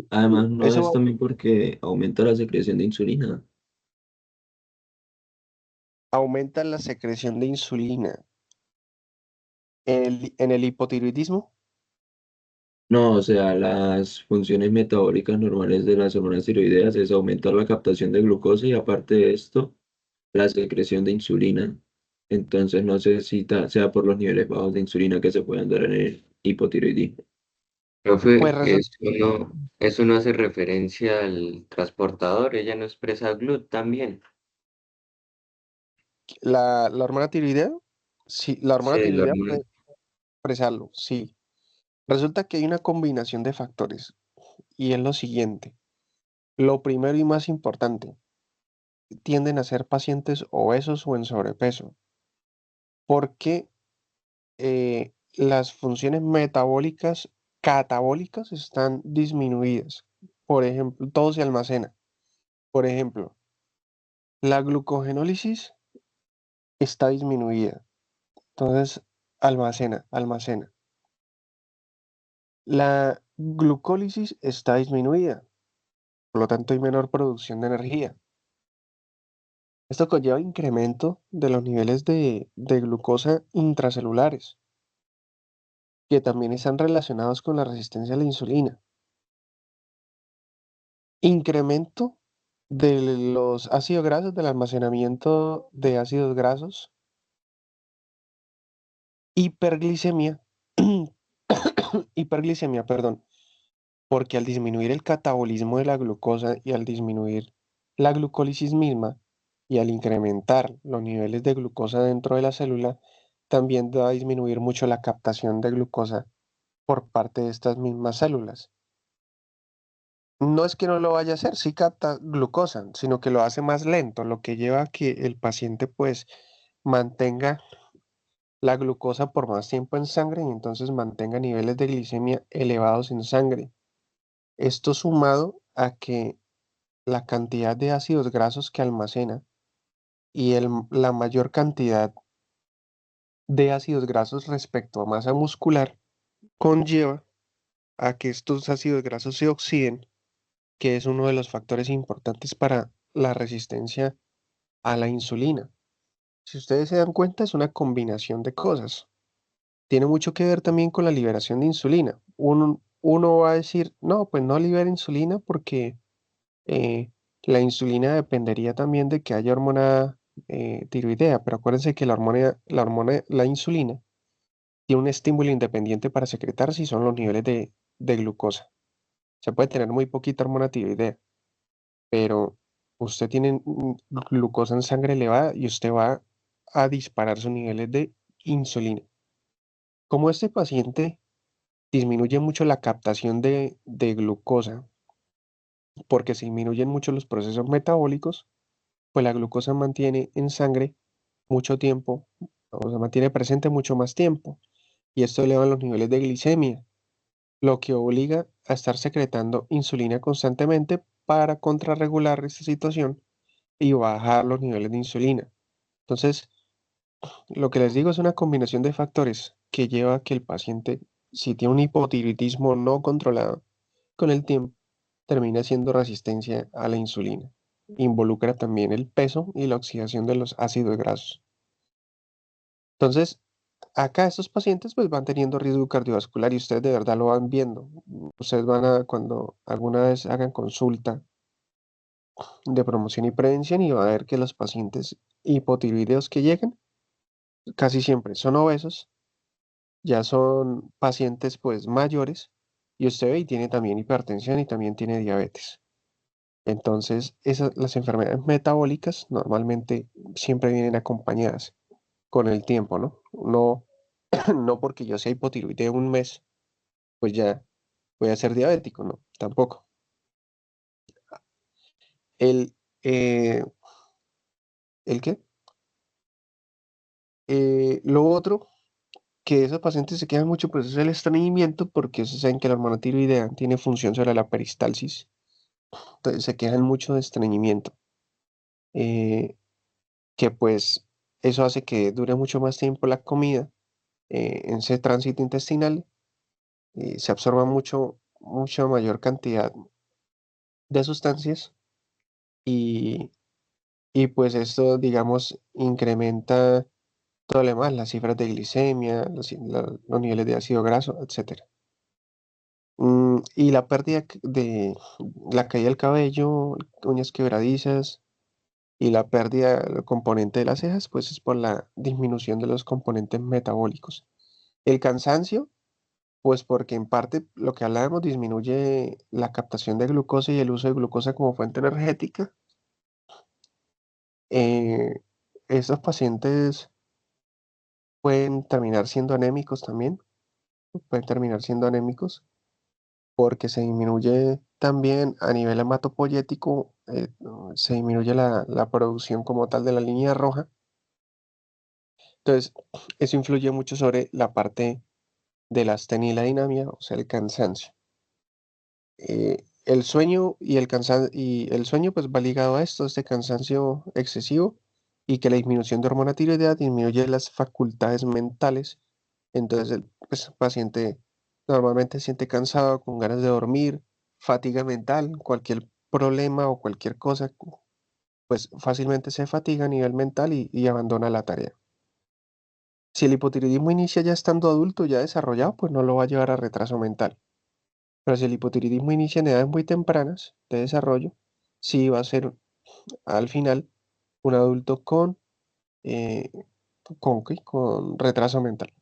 además no es eso también porque aumenta la secreción de insulina. aumenta la secreción de insulina. En el hipotiroidismo, No, o sea, las funciones metabólicas normales de las hormonas tiroideas es aumentar la captación de glucosa y aparte de esto, la secreción de insulina. Entonces no sé si sea por los niveles bajos de insulina que se pueden dar en el hipotiroidismo. pues profe, resulta eso no hace referencia al transportador, ella no expresa GLUT también. que la hormona tiroidea, sí, la hormona Sí, la tiroidea hormona. puede expresarlo, sí. Resulta que hay una combinación de factores y es lo siguiente. Lo primero y más importante, tienden a ser pacientes obesos o en sobrepeso, porque las funciones metabólicas catabólicas están disminuidas. Por ejemplo, todo se almacena. Por ejemplo, la glucogenólisis está disminuida, entonces almacena. La glucólisis está disminuida, por lo tanto hay menor producción de energía. Esto conlleva incremento de los niveles de glucosa intracelulares, que también están relacionados con la resistencia a la insulina. Incremento de los ácidos grasos, del almacenamiento de ácidos grasos, hiperglicemia, hiperglicemia, perdón, porque al disminuir el catabolismo de la glucosa y al disminuir la glucólisis misma y al incrementar los niveles de glucosa dentro de la célula, también va a disminuir mucho la captación de glucosa por parte de estas mismas células. No es que no lo vaya a hacer, sí capta glucosa, sino que lo hace más lento, lo que lleva a que el paciente pues mantenga la glucosa por más tiempo en sangre y entonces mantenga niveles de glicemia elevados en sangre. Esto sumado a que la cantidad de ácidos grasos que almacena y la mayor cantidad de ácidos grasos respecto a masa muscular conlleva a que estos ácidos grasos se oxiden, que es uno de los factores importantes para la resistencia a la insulina. Si ustedes se dan cuenta, es una combinación de cosas. Tiene mucho que ver también con la liberación de insulina. Uno va a decir, no, pues no libera insulina porque eh, la insulina dependería también de que haya hormona tiroidea, pero acuérdense que la insulina tiene un estímulo independiente para secretar si son los niveles de glucosa. Se puede tener muy poquita hormona tiroidea, pero usted tiene glucosa en sangre elevada y usted va a disparar sus niveles de insulina. Como este paciente disminuye mucho la captación de glucosa porque se disminuyen mucho los procesos metabólicos, pues la glucosa mantiene en sangre mucho tiempo, o se mantiene presente mucho más tiempo, y esto eleva los niveles de glicemia, lo que obliga a estar secretando insulina constantemente para contrarregular esta situación y bajar los niveles de insulina. Entonces, lo que les digo es una combinación de factores que lleva a que el paciente, si tiene un hipotiroidismo no controlado, con el tiempo termina siendo resistencia a la insulina. Involucra también el peso y la oxidación de los ácidos grasos. Entonces, acá estos pacientes pues van teniendo riesgo cardiovascular y ustedes de verdad lo van viendo. Ustedes van a, cuando alguna vez hagan consulta de promoción y prevención y van a ver que los pacientes hipotiroideos que llegan casi siempre son obesos, ya son pacientes pues mayores y usted ve y tiene también hipertensión y también tiene diabetes. Entonces, las enfermedades metabólicas normalmente siempre vienen acompañadas con el tiempo, ¿no? No, no porque yo sea hipotiroideo un mes, pues ya voy a ser diabético, no, tampoco. El, eh, ¿el qué? Lo otro, que esos pacientes se quejan mucho, pues es el estreñimiento, porque ustedes saben que la hormona tiroidea tiene función sobre la peristalsis, entonces se quejan mucho de estreñimiento, eh, que pues eso hace que dure mucho más tiempo la comida en ese tránsito intestinal, se absorba mucha mayor cantidad de sustancias y, y pues esto, digamos, incrementa todo lo demás, las cifras de glicemia, los niveles de ácido graso, etcétera. Y la pérdida de la caída del cabello, uñas quebradizas y la pérdida del componente de las cejas, pues es por la disminución de los componentes metabólicos. El cansancio, pues porque en parte lo que hablábamos disminuye la captación de glucosa y el uso de glucosa como fuente energética. Eh, Estos pacientes pueden terminar siendo anémicos también, pueden terminar siendo anémicos porque se disminuye también a nivel hematopoyético, se disminuye la producción como tal de la línea roja. Entonces, eso influye mucho sobre la parte de la astenia y la dinamia, o sea, el cansancio. El sueño y el sueño pues va ligado a esto, este cansancio excesivo y que la disminución de hormona tiroidea disminuye las facultades mentales. Entonces el pues, paciente normalmente se siente cansado, con ganas de dormir, fatiga mental, cualquier problema o cualquier cosa, pues fácilmente se fatiga a nivel mental y abandona la tarea. Si el hipotiroidismo inicia ya estando adulto, ya desarrollado, pues no lo va a llevar a retraso mental. Pero si el hipotiroidismo inicia en edades muy tempranas de desarrollo, sí va a ser al final un adulto eh, ¿qué? Con retraso mental.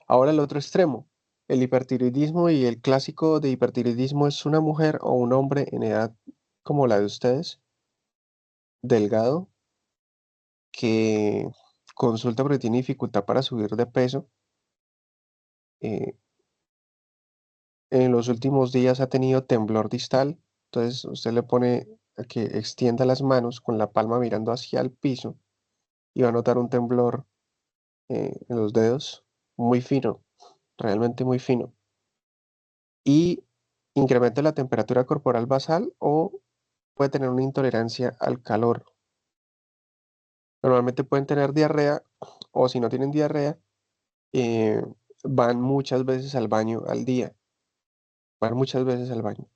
Ahora el otro extremo, el hipertiroidismo y el clásico de hipertiroidismo es una mujer o un hombre en edad como la de ustedes, delgado, que consulta porque tiene dificultad para subir de peso. eh, en los últimos días ha tenido temblor distal, entonces usted le pone a que extienda las manos con la palma mirando hacia el piso y va a notar un temblor en los dedos muy fino, realmente muy fino. Y incrementa la temperatura corporal basal o puede tener una intolerancia al calor. Normalmente pueden tener diarrea o si no tienen diarrea, eh, van muchas veces al baño al día, van muchas veces al baño.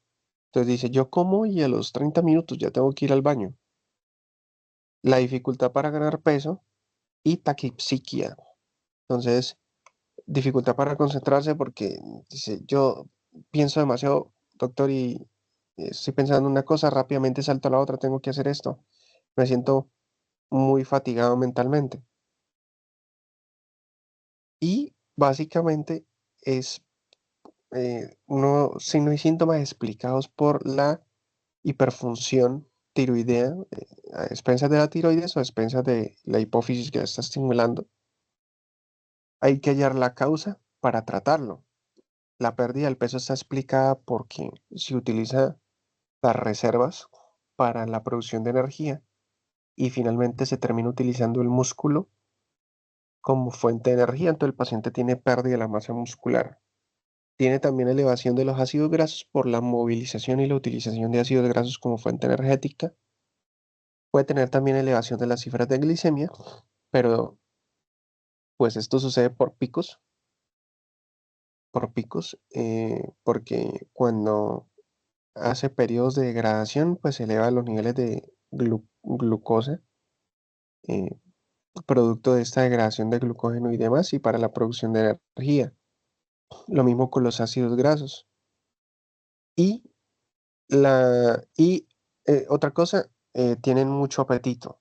Entonces dice, yo como y a los 30 minutos ya tengo que ir al baño. La dificultad para ganar peso y taquipsiquia. Entonces, dificultad para concentrarse porque dice, yo pienso demasiado, doctor, y estoy pensando en una cosa, rápidamente salto a la otra, tengo que hacer esto. Me siento muy fatigado mentalmente. Y básicamente es unos signos y síntomas explicados por la hiperfunción tiroidea, a expensas de la tiroides o a expensas de la hipófisis que la está estimulando. Hay que hallar la causa para tratarlo. La pérdida del peso está explicada porque se utiliza las reservas para la producción de energía y finalmente se termina utilizando el músculo como fuente de energía, entonces el paciente tiene pérdida de la masa muscular. Tiene también elevación de los ácidos grasos por la movilización y la utilización de ácidos grasos como fuente energética. Puede tener también elevación de las cifras de glicemia, pero pues esto sucede por picos, porque cuando hace periodos de degradación, pues eleva los niveles de glucosa, eh, producto de esta degradación de glucógeno y demás, y para la producción de energía. Lo mismo con los ácidos grasos. Y otra cosa, tienen mucho apetito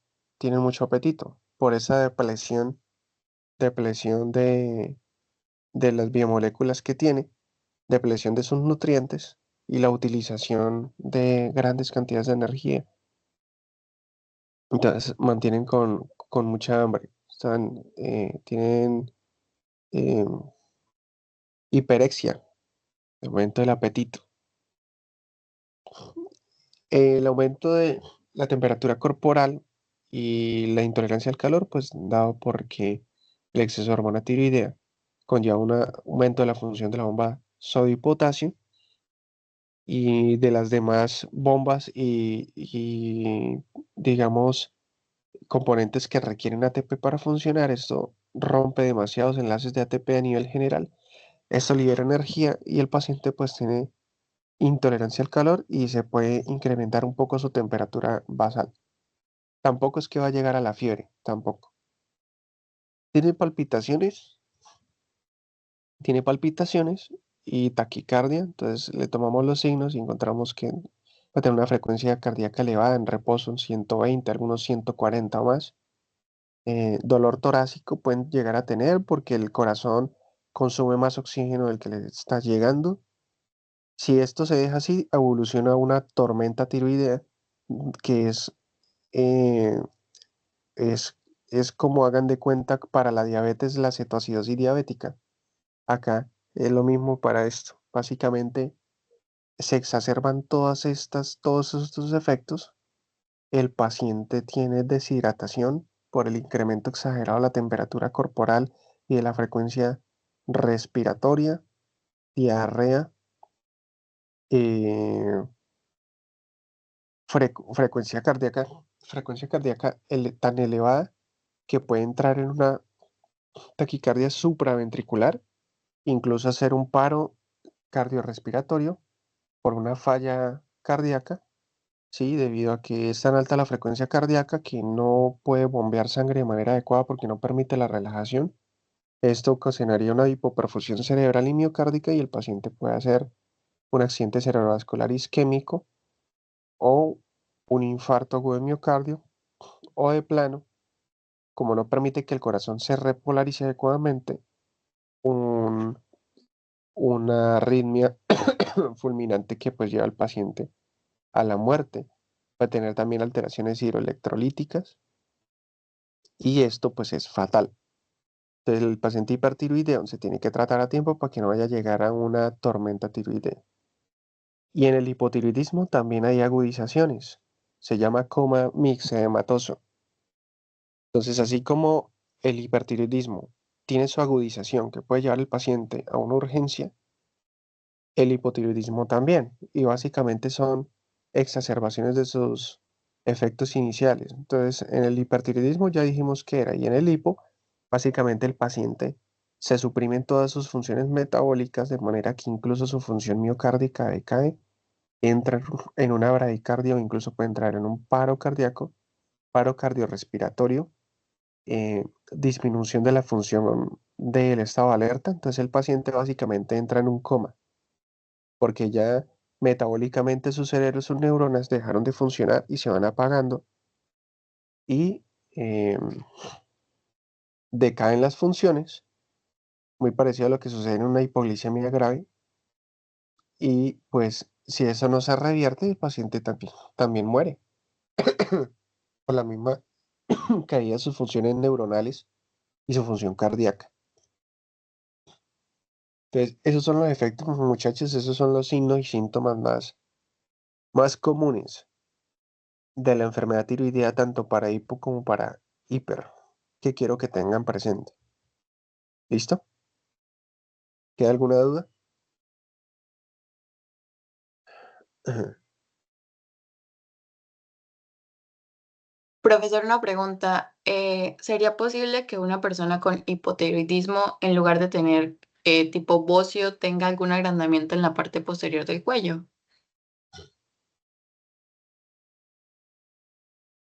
por esa depleción de las biomoléculas que tiene, depleción de sus nutrientes y la utilización de grandes cantidades de energía. Entonces mantienen con mucha hambre, tienen eh, hiperexia, el momento del apetito. El aumento de la temperatura corporal y la intolerancia al calor, pues dado porque el exceso de hormona tiroidea conlleva un aumento de la función de la bomba sodio y potasio y de las demás bombas y, digamos, componentes que requieren ATP para funcionar. Esto rompe demasiados enlaces de ATP a nivel general. Esto libera energía y el paciente pues tiene intolerancia al calor y se puede incrementar un poco su temperatura basal. Tampoco es que va a llegar a la fiebre, tampoco. Tiene palpitaciones, tiene palpitaciones y taquicardia, entonces le tomamos los signos y encontramos que va a tener una frecuencia cardíaca elevada en reposo, en 120, algunos 140 o más. Dolor torácico pueden llegar a tener porque el corazón consume más oxígeno del que le está llegando. Si esto se deja así, evoluciona a una tormenta tiroidea, que eh, es, es como hagan de cuenta para la diabetes, la cetoacidosis diabética. Acá es lo mismo para esto. Básicamente se exacerban todos estos efectos. El paciente tiene deshidratación por el incremento exagerado de la temperatura corporal y de la frecuencia respiratoria, diarrea, eh, frecuencia cardíaca tan elevada que puede entrar en una taquicardia supraventricular, incluso hacer un paro cardiorrespiratorio por una falla cardíaca, ¿sí? Debido a que es tan alta la frecuencia cardíaca que no puede bombear sangre de manera adecuada porque no permite la relajación. Esto ocasionaría una hipoperfusión cerebral y miocárdica y el paciente puede hacer un accidente cerebrovascular isquémico o un infarto agudo de miocardio o de plano, como no permite que el corazón se repolarice adecuadamente, un, una arritmia fulminante que pues lleva al paciente a la muerte. Puede tener también alteraciones hidroelectrolíticas y esto pues es fatal. Entonces el paciente hipertiroideo se tiene que tratar a tiempo para que no vaya a llegar a una tormenta tiroidea. Y en el hipotiroidismo también hay agudizaciones. Se llama coma mixedematoso. Entonces, así como el hipertiroidismo tiene su agudización que puede llevar al paciente a una urgencia, el hipotiroidismo también. Y básicamente son exacerbaciones de sus efectos iniciales. Entonces, en el hipertiroidismo ya dijimos que era, y en el hipo, básicamente el paciente se suprimen todas sus funciones metabólicas de manera que incluso su función miocárdica decae, entra en una bradicardia o incluso puede entrar en un paro cardíaco, paro cardiorrespiratorio, disminución de la función del estado de alerta. Entonces el paciente básicamente entra en un coma porque ya metabólicamente su cerebro, sus neuronas dejaron de funcionar y se van apagando y decaen las funciones, muy parecido a lo que sucede en una hipoglicemia grave. Y pues si eso no se revierte, el paciente también muere por la misma caída de sus funciones neuronales y su función cardíaca. Entonces, esos son los efectos, muchachos, esos son los signos y síntomas más comunes de la enfermedad tiroidea, tanto para hipo como para hiper, que quiero que tengan presente. ¿Listo? ¿Queda alguna duda? Profesor, una pregunta. ¿Sería posible que una persona con hipotiroidismo, en lugar de tener tipo bocio, tenga algún agrandamiento en la parte posterior del cuello?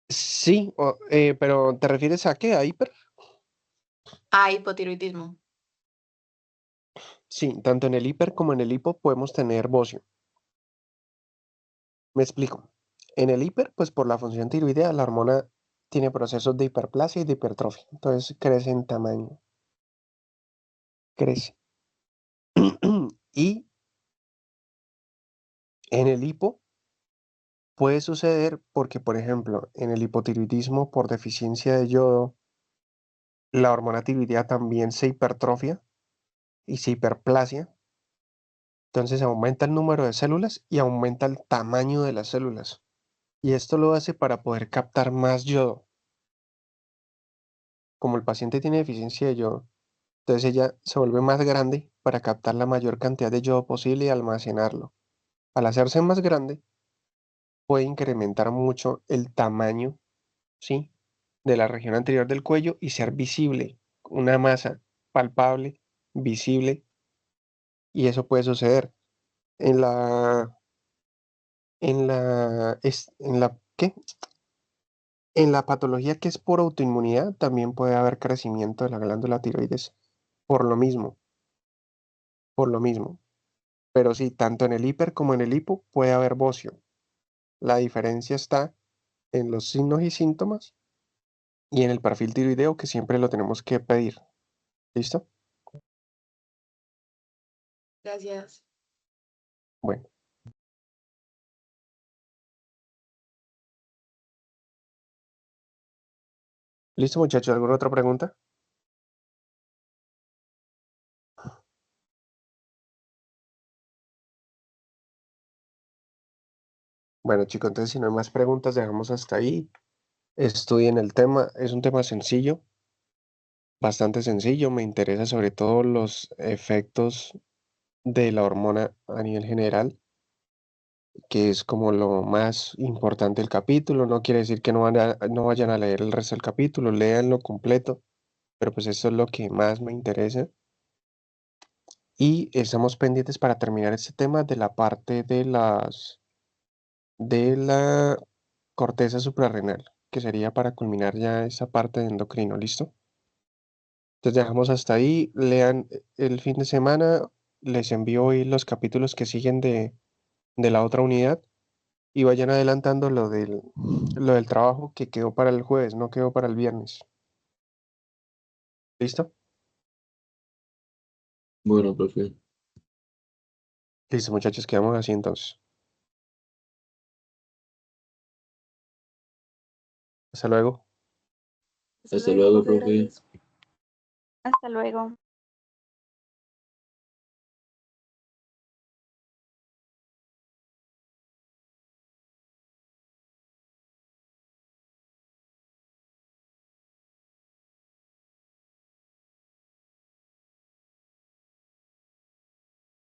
Sí, pero ¿te refieres a qué? ¿A hiper? Ah, hipotiroidismo. Sí, tanto en el hiper como en el hipo podemos tener bocio. Me explico. En el hiper, pues por la función tiroidea, la hormona tiene procesos de hiperplasia y de hipertrofia. Entonces crece en tamaño, crece. Y en el hipo puede suceder porque, por ejemplo, en el hipotiroidismo por deficiencia de yodo, la hormona tiroidea también se hipertrofia y se hiperplasia. Entonces aumenta el número de células y aumenta el tamaño de las células. Y esto lo hace para poder captar más yodo. Como el paciente tiene deficiencia de yodo, entonces ella se vuelve más grande para captar la mayor cantidad de yodo posible y almacenarlo. Al hacerse más grande, puede incrementar mucho el tamaño, ¿sí?, de la región anterior del cuello y ser visible, una masa palpable, visible, y eso puede suceder en ¿qué? En la patología que es por autoinmunidad también puede haber crecimiento de la glándula tiroides por lo mismo, por lo mismo. Pero sí, tanto en el hiper como en el hipo puede haber bocio. La diferencia está en los signos y síntomas y en el perfil tiroideo que siempre lo tenemos que pedir. ¿Listo? Gracias. Bueno, listo muchachos, ¿alguna otra pregunta? Bueno chicos, entonces si no hay más preguntas, dejamos hasta ahí. Estudien el tema, es un tema sencillo, bastante sencillo. Me interesa sobre todo los efectos de la hormona a nivel general, que es como lo más importante del capítulo. No quiere decir que no vayan a leer el resto del capítulo, léanlo completo, pero pues eso es lo que más me interesa. Y estamos pendientes para terminar este tema de la parte de la corteza suprarrenal, que sería para culminar ya esa parte de endocrino, ¿listo? Entonces dejamos hasta ahí, lean el fin de semana, les envío hoy los capítulos que siguen de la otra unidad y vayan adelantando lo del trabajo que quedó para el jueves, no quedó para el viernes. ¿Listo? Bueno, profe. Listo, muchachos, quedamos así entonces. Hasta luego. Hasta luego, profe, profe. gracias. Hasta luego.